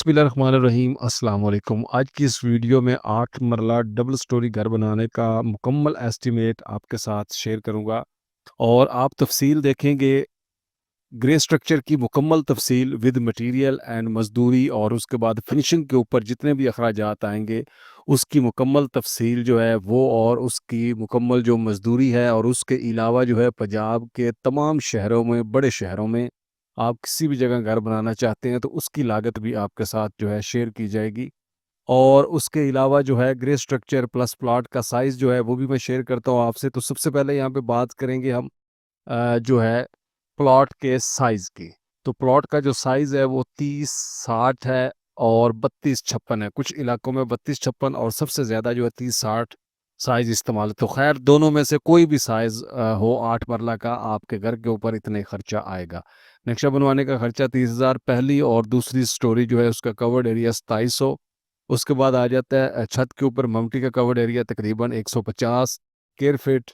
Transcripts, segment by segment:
बिस्मिल्लाहिर्रहमानिर्रहीम अस्सलाम वालेकुम। आज की इस वीडियो में 8 मरला डबल स्टोरी घर बनाने का मुकम्मल एस्टीमेट आपके साथ शेयर करूंगा और आप तफसील देखेंगे। ग्रे स्ट्रक्चर की मुकम्मल तफसील विद मटेरियल एंड मजदूरी और उसके बाद फिनिशिंग के ऊपर जितने भी अखराजात आएंगे उसकी मुकम्मल तफसील जो है वो और उसकी मुकम्मल जो मजदूरी है और उसके अलावा जो है पंजाब के तमाम शहरों में बड़े शहरों में आप किसी भी जगह घर बनाना चाहते हैं तो उसकी लागत भी आपके साथ जो है शेयर की जाएगी। और उसके अलावा जो है ग्रे स्ट्रक्चर प्लस प्लॉट का साइज़ जो है वो भी मैं शेयर करता हूँ आपसे। तो सबसे पहले यहाँ पे बात करेंगे हम जो है प्लॉट के साइज़ की। तो प्लॉट का जो साइज़ है वो 30-60 है और 32-56 है। कुछ इलाकों में 32-56 और सबसे ज़्यादा जो है 30-60 साइज़ इस्तेमाल है। तो ख़ैर दोनों में से कोई भी साइज़ हो 8 मरला का आपके घर के ऊपर इतने खर्चा आएगा। नक्शा बनवाने का खर्चा 30,000 पहली और दूसरी स्टोरी जो है उसका कवर्ड एरिया 2700। उसके बाद आ जाता है छत के ऊपर मम्टी का कवर्ड एरिया तकरीबन 150 स्क्वायर फीट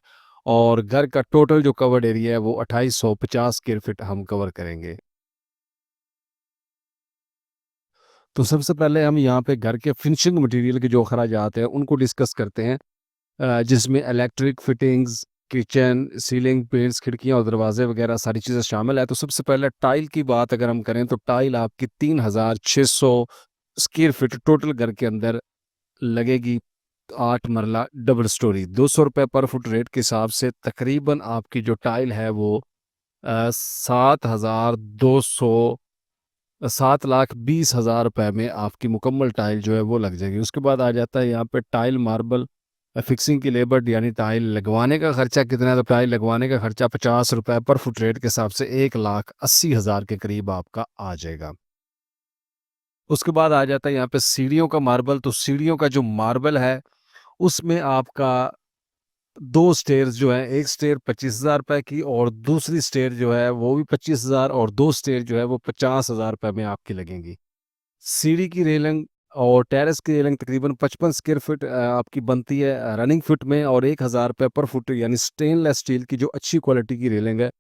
और घर का टोटल जो कवर्ड एरिया है वो 2850 स्क्वायर फीट हम कवर करेंगे। तो सबसे पहले हम यहाँ पे घर के फिनिशिंग मटेरियल के जो अखराजात हैं उनको डिस्कस करते हैं, जिसमें electric fittings, kitchen, ceiling, paints, खिड़कियाँ और दरवाजे वगैरह सारी चीज़ें शामिल है। तो सबसे पहले टाइल की बात अगर हम करें तो टाइल आपकी 3600 स्क्वायर फीट टोटल घर के अंदर लगेगी। 8 मरला डबल स्टोरी ₹200 पर फुट रेट के हिसाब से तकरीबन आपकी जो टाइल है वो 7,200 7,20,000 में आपकी मुकम्मल टाइल जो है वो लग जाएगी। उसके बाद आ जाता है यहाँ पे टाइल मार्बल फिक्सिंग की लेबर यानी टाइल लगवाने का खर्चा कितना है। तो टाइल लगवाने का खर्चा ₹50 पर फुट रेट के हिसाब से 1,80,000 के करीब आपका आ जाएगा। उसके बाद आ जाता है यहाँ पे सीढ़ियों का मार्बल। तो सीढ़ियों का जो मार्बल है उसमें आपका 2 स्टेयर्स जो हैं, एक स्टेयर ₹25,000 की और दूसरी स्टेयर जो है वो भी 25,000 और 2 स्टेयर जो है वो ₹50,000 में आपकी लगेंगी। सीढ़ी की रेलिंग और टेरेस की रेलिंग तकरीबन 55 स्क्वायर फीट आपकी बनती है रनिंग फुट में और ₹1,000 पर फुट यानी स्टेनलेस स्टील की जो अच्छी क्वालिटी की रेलिंग है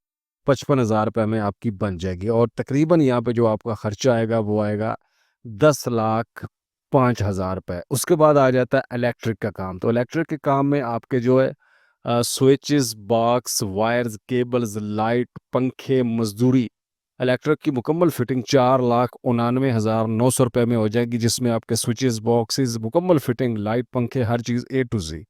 ₹55,000 में आपकी बन जाएगी। और तकरीबन यहाँ पे जो आपका खर्चा आएगा वो आएगा ₹10,05,000। उसके बाद आ जाता है इलेक्ट्रिक का काम। तो इलेक्ट्रिक के काम में आपके जो है switches, box, wires, cables, light, पंखे, मजदूरी, इलेक्ट्रिक की मुकम्मल फिटिंग ₹4,99,900 में हो जाएगी, जिसमें आपके स्विचेस, बॉक्सेस, मुकम्मल फिटिंग, लाइट, पंखे, हर चीज़ ए टू ज़ेड।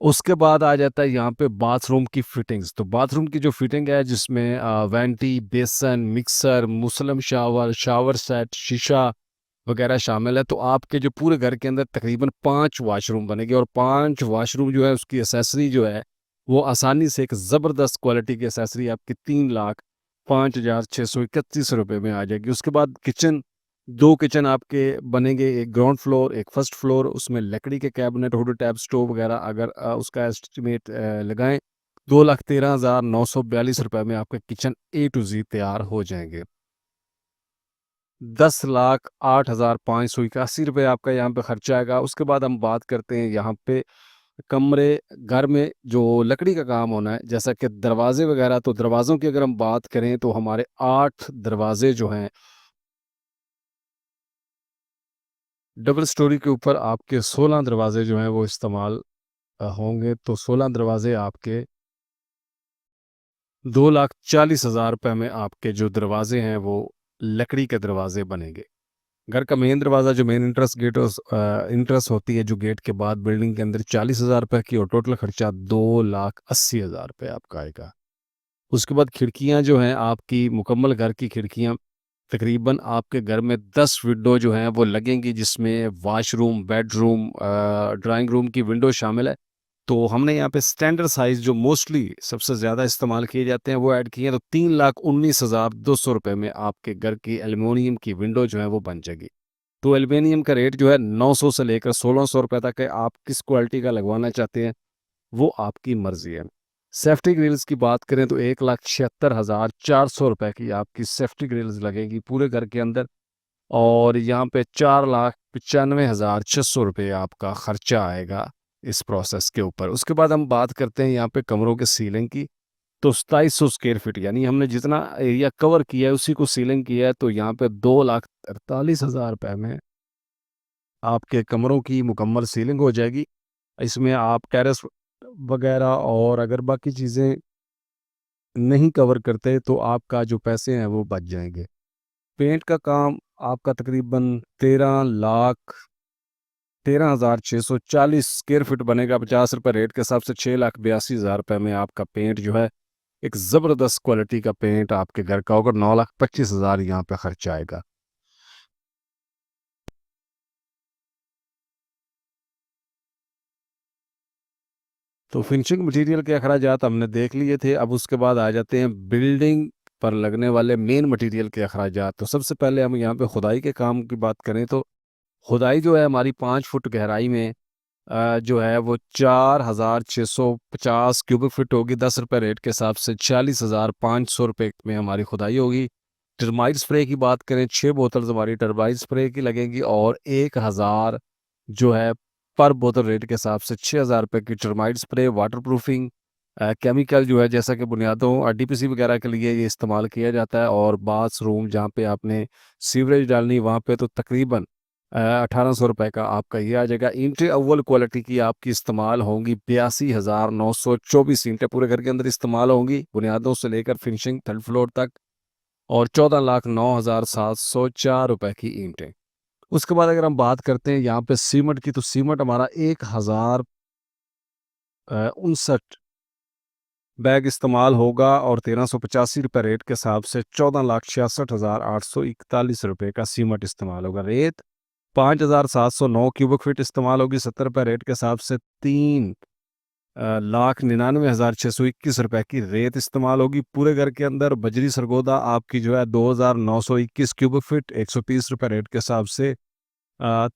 उसके बाद आ जाता है यहाँ पे बाथरूम की फिटिंग्स। तो बाथरूम की जो फिटिंग है जिसमें वैंटी, बेसन, मिक्सर, मुसलम शावर, शावर सेट, शीशा वगैरह शामिल है। तो आपके जो पूरे घर के अंदर तकरीबन 5 वॉशरूम बनेंगे और 5 वॉशरूम जो है उसकी एक्सेसरी जो है वो आसानी से एक ज़बरदस्त क्वालिटी की एक्सेसरी आपकी 3,05,631 रुपए में आ जाएगी। उसके बाद किचन, 2 किचन आपके बनेंगे, एक ग्राउंड फ्लोर, एक फर्स्ट फ्लोर। उसमें लकड़ी के कैबिनेट, हुड टैप, स्टोव वगैरह अगर उसका एस्टिमेट लगाएँ, ₹2,13,942 में आपके किचन ए टू ज़ेड तैयार हो जाएँगे। ₹10,08,581 आपका यहाँ पे खर्चा आएगा। उसके बाद हम बात करते हैं यहाँ पे कमरे, घर में जो लकड़ी का काम होना है, जैसा कि दरवाजे वगैरह। तो दरवाज़ों की अगर हम बात करें तो हमारे 8 दरवाजे जो हैं डबल स्टोरी के ऊपर आपके 16 दरवाजे जो हैं वो इस्तेमाल होंगे। तो 16 दरवाजे आपके ₹2,40,000 में आपके जो दरवाजे हैं वो लकड़ी के दरवाजे बनेंगे। घर का मेन दरवाज़ा जो मेन इंट्रेंस होती है जो गेट के बाद बिल्डिंग के अंदर ₹40,000 की और टोटल खर्चा ₹2,80,000 आपका आएगा। उसके बाद खिड़कियाँ जो हैं आपकी मुकम्मल घर की खिड़कियाँ तकरीबन आपके घर में 10 विंडो जो हैं वो लगेंगी, जिसमें वॉशरूम, बेडरूम, ड्राइंग रूम की विंडो शामिल है। तो हमने यहाँ पे स्टैंडर्ड साइज़ जो मोस्टली सबसे ज़्यादा इस्तेमाल किए जाते हैं वो ऐड किए हैं। तो ₹3,19,200 में आपके घर की एल्युमिनियम की विंडो जो है वो बन जाएगी। तो एल्युमिनियम का रेट जो है 900 से लेकर ₹1,600 तक है। आप किस क्वालिटी का लगवाना चाहते हैं वो आपकी मर्ज़ी है। सेफ्टी ग्रिल्स की बात करें तो ₹1,76,400 की आपकी सेफ्टी ग्रिल्स लगेगी पूरे घर के अंदर और यहाँ पे ₹4,95,600 आपका खर्चा आएगा इस प्रोसेस के ऊपर। उसके बाद हम बात करते हैं यहाँ पे कमरों के सीलिंग की। तो 2700 स्क्वायर फीट, यानी हमने जितना एरिया कवर किया है उसी को सीलिंग किया है, तो यहाँ पे 2,48,000 रुपये में आपके कमरों की मुकम्मल सीलिंग हो जाएगी। इसमें आप टेरेस वगैरह और अगर बाकी चीज़ें नहीं कवर करते तो आपका जो पैसे हैं वो बच जाएंगे। पेंट का काम आपका तकरीबन 13,0640 स्क्वायर फीट बनेगा। 50 रुपये रेट के हिसाब से 6,82,000 रुपये में आपका पेंट जो है, एक ज़बरदस्त क्वालिटी का पेंट आपके घर का होगा। 9,25,000 यहाँ पे खर्चा आएगा। तो फिनिशिंग मटेरियल के अखराजात हमने देख लिए थे। अब उसके बाद आ जाते हैं बिल्डिंग पर लगने वाले मेन मटेरियल के अखराजात। तो सबसे पहले हम यहाँ पे खुदाई के काम की बात करें तो खुदाई जो है हमारी 5 फुट गहराई में जो है वो 4,650 क्यूबिक फीट होगी। 10 रुपये रेट के हिसाब से 40,500 रुपये में हमारी खुदाई होगी। टर्माइट स्प्रे की बात करें, 6 बोतल हमारी टर्माइट स्प्रे की लगेंगी और 1,000 जो है पर बोतल रेट के हिसाब से 6,000 रुपये की termite spray. Water proofing chemical जो है, जैसा कि बुनियादों डीपीसी वगैरह के लिए ये इस्तेमाल किया जाता है, और बाथरूम जहाँ पे आपने सीवरेज डालनी वहाँ पे तो तकरीबन 1,800 रुपये का आपका ये आ जाएगा। ईंटें अव्वल क्वालिटी की आपकी इस्तेमाल होंगी। 82,924 ईंटें पूरे घर के अंदर इस्तेमाल होंगी, बुनियादों से लेकर फिनिशिंग थर्ड फ्लोर तक, और 14,09,704 रुपये की ईंटें। उसके बाद अगर हम बात करते हैं यहाँ पे सीमेंट की, तो सीमेंट हमारा 1,059 बैग इस्तेमाल होगा और 1,385 रुपये रेट के हिसाब से 14,66,841 का सीमेंट इस्तेमाल होगा। रेत 5,709 क्यूबिक फीट इस्तेमाल होगी। 70 रुपये रेट के हिसाब से 3,99,621 रुपये की रेत इस्तेमाल होगी पूरे घर के अंदर। बजरी सरगोदा आपकी जो है 2,921 क्यूबिक फीट 130 रुपये रेट के हिसाब से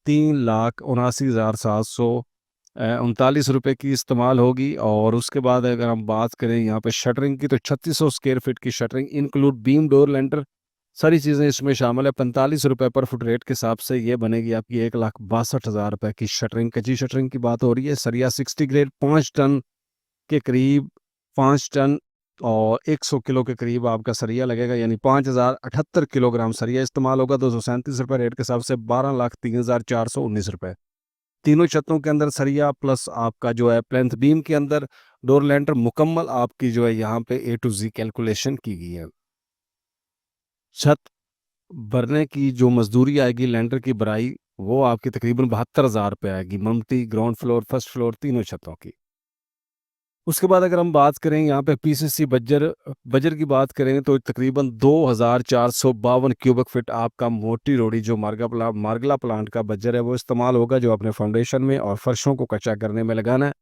3,79,739 की इस्तेमाल होगी। और उसके बाद अगर हम बात करें यहाँ पे शटरिंग की, तो 3,600 स्क्वायर फीट की शटरिंग इंक्लूड बीम डोर लेंटर सारी चीज़ें इसमें शामिल है। 45 रुपये पर फुट रेट के हिसाब से ये बनेगी आपकी 1,62,000 रुपये की शटरिंग। कच्ची शटरिंग की बात हो रही है। सरिया 60 ग्रेड 5 टन के करीब, 5 टन और 100 किलो के करीब आपका सरिया लगेगा, यानी 5,078 किलोग्राम सरिया इस्तेमाल होगा। 237 रुपये रेट के हिसाब से 12,03,419 रुपये। तीनों छतों के अंदर सरिया प्लस आपका जो है प्लेंथ बीम के अंदर डोर लेंटर मुकम्मल आपकी जो है यहाँ पे A to Z कैलकुलेशन की गई है। छत भरने की जो मजदूरी आएगी लेंटर की भराई, वो आपकी तकरीबन 72,000 रुपये आएगी, multi ground floor first floor तीनों छतों की। उसके बाद अगर हम बात करें यहाँ पे पीसीसी बज्जर बजर की बात करें, तो तकरीबन 2,452 क्यूबिक फीट आपका मोटी रोड़ी जो मार्गला प्लांट का बज्जर है वो इस्तेमाल होगा, जो अपने फाउंडेशन में और फर्शों को कच्चा करने में लगाना है।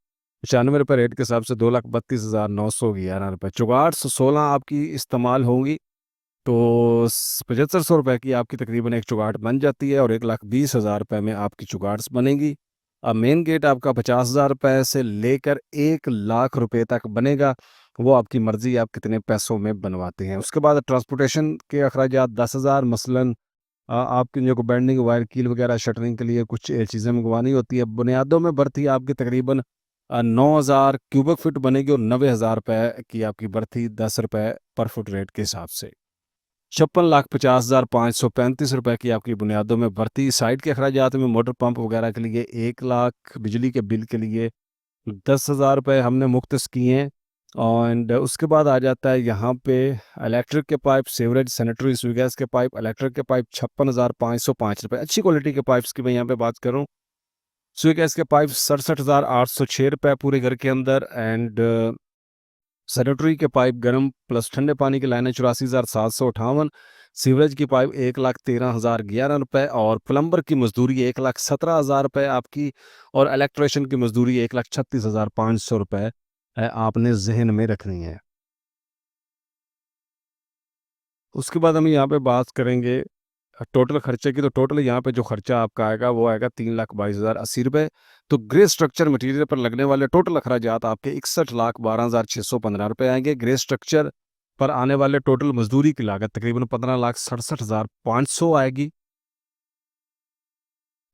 95 रुपये रेट के हिसाब से 2,32,911 रुपये। चुगाड़ 16 आपकी इस्तेमाल होंगी, तो 7,500 रुपये की आपकी तकरीबन एक चुगाट बन जाती है और 1,20,000 रुपये में आपकी चुगाट्स बनेगी। अब मेन गेट आपका 50,000 रुपये से लेकर 1,00,000 रुपये तक बनेगा। वो आपकी मर्ज़ी आप कितने पैसों में बनवाते हैं। उसके बाद ट्रांसपोर्टेशन के अखराजात 10,000, मसलन आपकी जो बेंडिंग वायर कील वगैरह शटरिंग के लिए कुछ चीज़ें मंगवानी होती है। बुनियादों में बर्थी आपकी तकरीबन 9,000 क्यूबिक फीट बनेगी और 90,000 रुपये की आपकी बर्थी 10 रुपये पर फुट रेट के हिसाब से। 56,50,535 रुपये की आपकी बुनियादों में भर्ती। साइट के अखराजात में मोटर पंप वगैरह के लिए 1,00,000, बिजली के बिल के लिए 10,000 रुपये हमने मुख्तस किए हैं। और उसके बाद आ जाता है यहाँ पे इलेक्ट्रिक के पाइप, सीवरेज, सैनिटरी स्वी गैस के पाइप। इलेक्ट्रिक के पाइप 56,505 रुपये। अच्छी क्वालिटी के पाइप्स की मैं यहाँ पे बात करूँ, स्वी गैस के पाइप 67,806 रुपये पूरे घर के अंदर। एंड सैनिटरी के पाइप गर्म प्लस ठंडे पानी की लाइनें 84,758। सीवरेज की पाइप 1,13,011 रुपये और प्लम्बर की मजदूरी 1,17,000 रुपये आपकी, और इलेक्ट्रिशियन की मजदूरी 1,36,500 रुपये आपने जहन में रखनी है। उसके बाद हम यहाँ पे बात करेंगे टोटल खर्चे की, तो टोटल यहाँ पे जो खर्चा आपका आएगा वो आएगा 3,22,080 रुपये। तो ग्रे स्ट्रक्चर मटेरियल पर लगने वाले टोटल अखराजात आपके 61,12,615 रुपये आएंगे। ग्रे स्ट्रक्चर पर आने वाले टोटल मजदूरी की लागत तकरीबन 15,67,500 आएगी।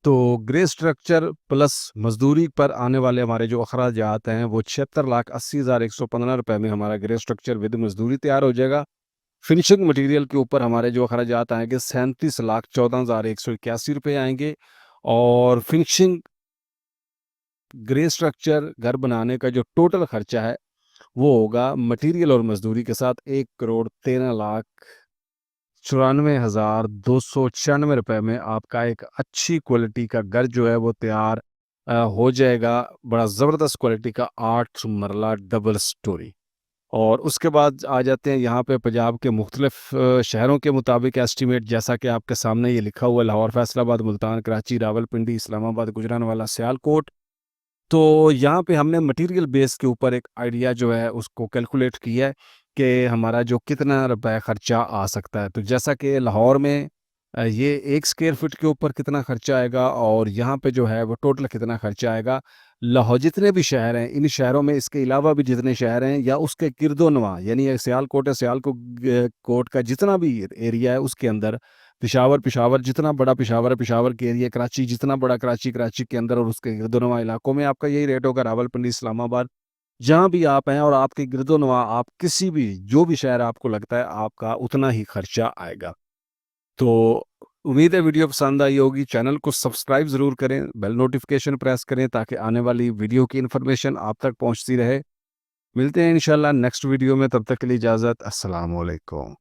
तो ग्रे स्ट्रक्चर प्लस मजदूरी पर आने वाले हमारे जो अखराजात हैं वो 76,80,115 रुपए में हमारा ग्रे स्ट्रक्चर विद मजदूरी तैयार हो जाएगा। फिनिशिंग मटेरियल के ऊपर हमारे जो अखराजात आएंगे 37,14,181 रुपये आएंगे। और फिनिशिंग ग्रे स्ट्रक्चर घर बनाने का जो टोटल खर्चा है वो होगा मटेरियल और मजदूरी के साथ 1,13,94,296 रुपए में आपका एक अच्छी क्वालिटी का घर जो है वो तैयार हो जाएगा। बड़ा ज़बरदस्त क्वालिटी का 8 मरला डबल स्टोरी। और उसके बाद आ जाते हैं यहाँ पे पंजाब के मुख्तलिफ शहरों के मुताबिक एस्टीमेट, जैसा कि आपके सामने ये लिखा हुआ है, लाहौर, फैसलाबाद, मुल्तान, कराची, रावलपिंडी, इस्लामाबाद, गुजरानवाला, सियालकोट। तो यहाँ पे हमने मटेरियल बेस के ऊपर एक आइडिया जो है उसको कैलकुलेट किया है कि हमारा जो कितना रुपए खर्चा आ सकता है। तो जैसा कि लाहौर में ये 1 स्क्वायर फीट के ऊपर कितना खर्चा आएगा और यहाँ पे जो है वो टोटल कितना खर्चा आएगा। लाहौर जितने भी शहर हैं, इन शहरों में इसके अलावा भी जितने शहर हैं या उसके गिरदोनवा, यानी ये सियालकोट है, सियालकोट कोट का जितना भी एरिया है उसके अंदर, पेशावर जितना बड़ा पेशावर है, पेशावर के एरिया, कराची जितना बड़ा कराची, कराची के अंदर और उसके गिरदोनवा इलाकों में आपका यही रेट होगा। रावलपिंडी, इस्लामाबाद, जहाँ भी आप हैं और आपके गिरदोनवा आप किसी भी जो भी शहर आपको लगता है आपका उतना ही खर्चा आएगा। तो उम्मीद है वीडियो पसंद आई होगी। चैनल को सब्सक्राइब ज़रूर करें, बेल नोटिफिकेशन प्रेस करें ताकि आने वाली वीडियो की इन्फॉर्मेशन आप तक पहुँचती रहे। मिलते हैं इंशाल्लाह नेक्स्ट वीडियो में, तब तक के लिए इजाज़त। अस्सलाम वालेकुम।